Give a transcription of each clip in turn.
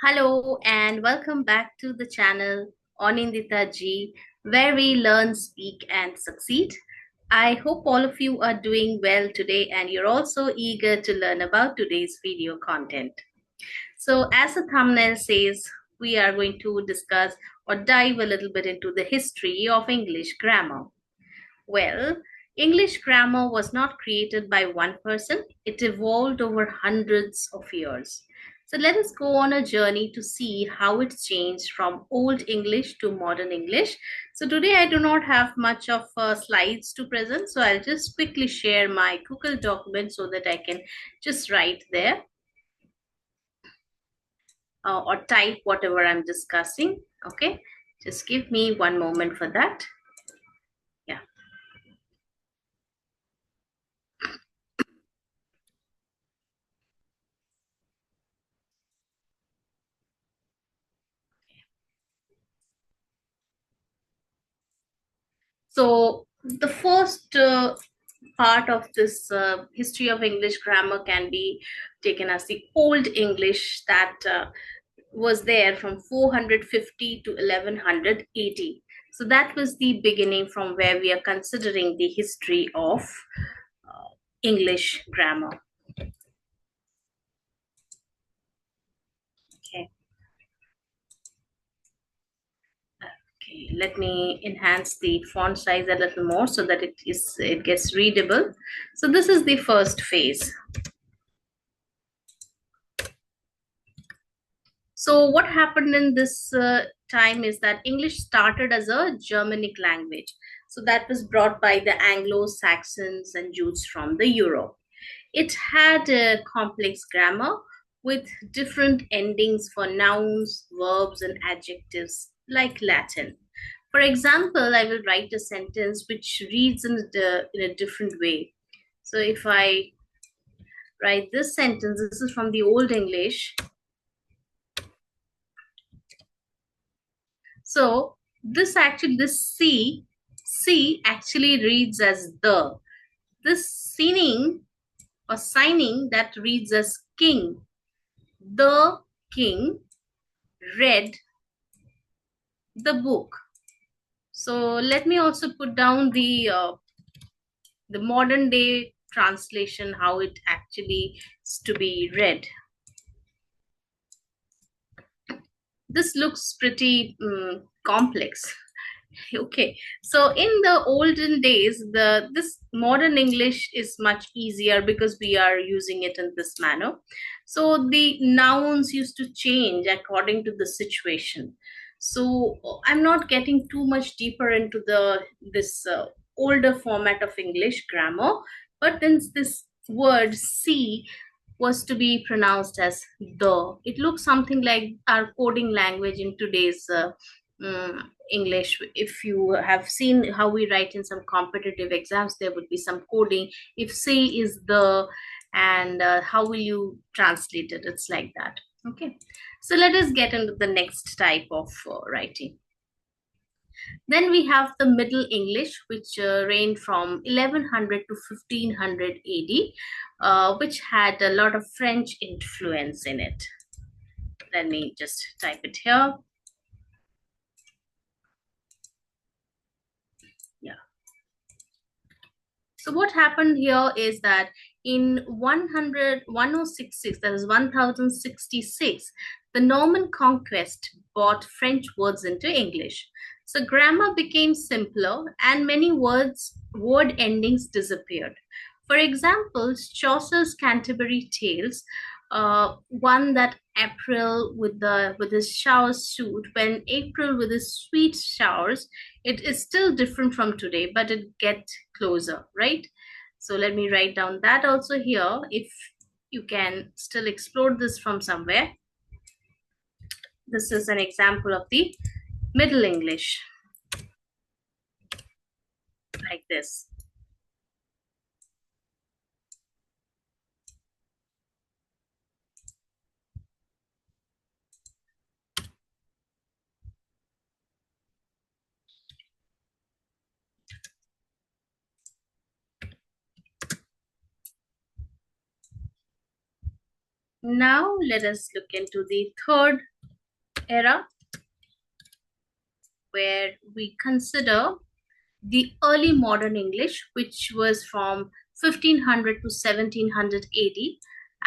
Hello and welcome back to the channel Onindita Ji, where we learn, speak, and succeed. I hope all of you are doing well today and you're also eager to learn about today's video content. So, as the thumbnail says, we are going to discuss or dive a little bit into the history of English grammar. Well, English grammar was not created by one person, it evolved over hundreds of years. So let us go on a journey to see how it's changed from Old English to modern English. So today I do not have much of slides to present, so I'll just quickly share my Google document so that I can just write there or type whatever I'm discussing. Okay, just give me one moment for that. Yeah. So the first part of this history of English grammar can be taken as the Old English that was there from 450 to 1180. So that was the beginning from where we are considering the history of English grammar. Okay. Okay, let me enhance the font size a little more so that it gets readable. So this is the first phase. So, what happened in this time is that English started as a Germanic language. So, that was brought by the Anglo Saxons and Jutes from the Europe. It had a complex grammar with different endings for nouns, verbs, and adjectives like Latin. For example, I will write a sentence which reads in a different way. So, if I write this sentence, this is from the Old English. So this C actually reads as the. This signing or signing that reads as king. The king read the book. So let me also put down the modern day translation, how it actually is to be read. This looks pretty complex. Okay, so in the olden days, the this modern English is much easier because we are using it in this manner. So the nouns used to change according to the situation. So I'm not getting too much deeper into the this older format of English grammar, but then this word see was to be pronounced as the. It looks something like our coding language in today's English. If you have seen how we write in some competitive exams, there would be some coding. If say is the, and how will you translate it? It's like that. Okay. So let us get into the next type of writing. Then we have the Middle English, which reigned from 1100 to 1500 AD, which had a lot of French influence in it. Let me just type it here. Yeah. So what happened here is that in 1066, that is 1066, the Norman conquest brought French words into English. So grammar became simpler and many word endings disappeared. For example, Chaucer's Canterbury Tales, one that April with his showers suit, when April with his sweet showers, it is still different from today, but it gets closer, right? So let me write down that also here. If you can still explore this from somewhere, this is an example of the Middle English, like this. Now let us look into the third era, where we consider the early modern English, which was from 1500 to 1700 AD.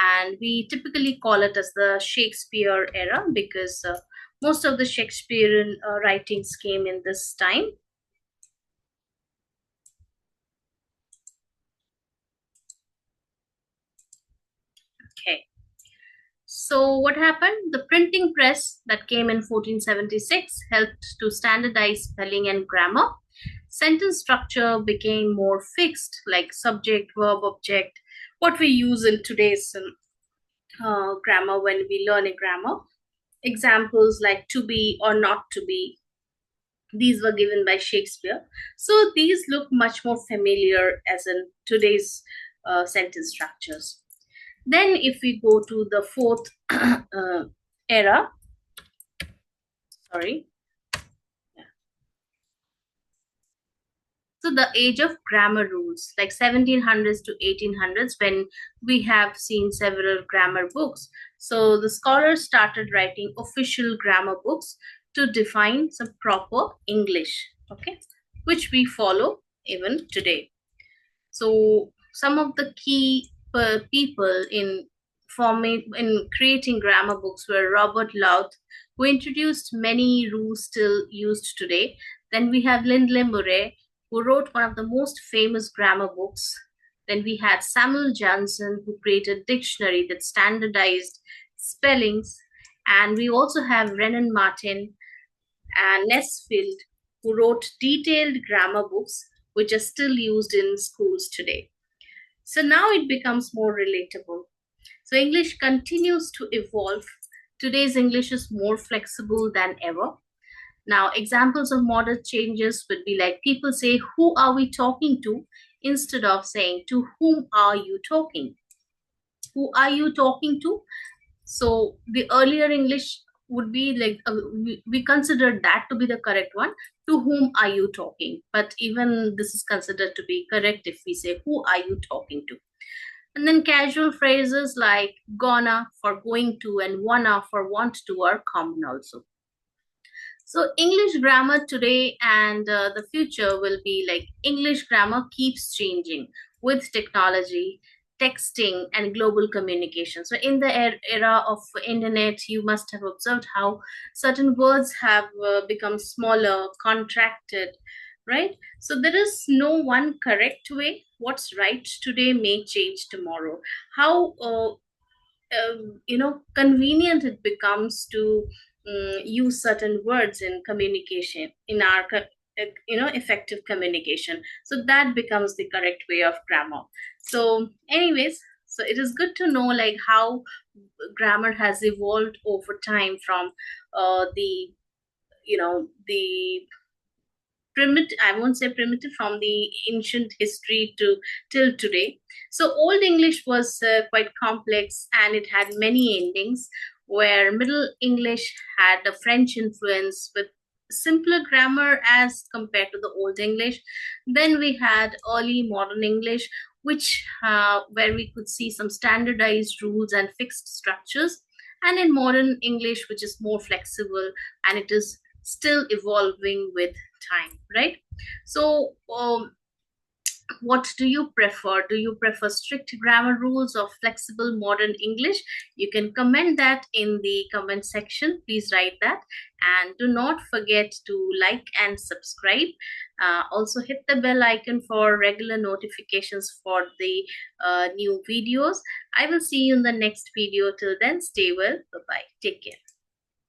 And we typically call it as the Shakespeare era because most of the Shakespearean writings came in this time. Okay. So what happened? The printing press that came in 1476 helped to standardize spelling and grammar. Sentence structure became more fixed, like subject, verb, object, what we use in today's grammar when we learn a grammar. Examples like to be or not to be, these were given by Shakespeare. So these look much more familiar as in today's sentence structures. Then, if we go to the fourth era, sorry, so the age of grammar rules, like 1700s to 1800s, when we have seen several grammar books. So the scholars started writing official grammar books to define some proper English, okay, which we follow even today. So some of the key people in forming in creating grammar books were Robert Louth, who introduced many rules still used today. Then we have Lindley Murray, who wrote one of the most famous grammar books. Then we had Samuel Johnson, who created a dictionary that standardized spellings. And we also have Renan Martin and Nesfield, who wrote detailed grammar books which are still used in schools today. So now it becomes more relatable. So English continues to evolve. Today's English is more flexible than ever. Now, examples of modern changes would be like people say, "Who are we talking to?" instead of saying, "To whom are you talking?" Who are you talking to? So the earlier English would be like we consider that to be the correct one. To whom are you talking? But even this is considered to be correct if we say, "Who are you talking to?" And then casual phrases like gonna for going to and wanna for want to are common also. So English grammar today and the future will be like English grammar keeps changing with technology, texting, and global communication. So in the era of internet, you must have observed how certain words have become smaller, contracted, right? So there is no one correct way. What's right today may change tomorrow. How convenient it becomes to use certain words in communication in our effective communication, so that becomes the correct way of grammar. So anyways, so it is good to know like how grammar has evolved over time from the the primitive, I won't say primitive, from the ancient history to till today. So old English was quite complex and it had many endings, where middle English had a French influence with simpler grammar as compared to the old English. Then we had early modern English, which where we could see some standardized rules and fixed structures, and in modern English, which is more flexible and it is still evolving with time, right? So what do you prefer? Do you prefer strict grammar rules or flexible modern English? You can comment that in the comment section. Please write that. And do not forget to like and subscribe. Also, hit the bell icon for regular notifications for the new videos. I will see you in the next video. Till then, stay well. Bye bye. Take care.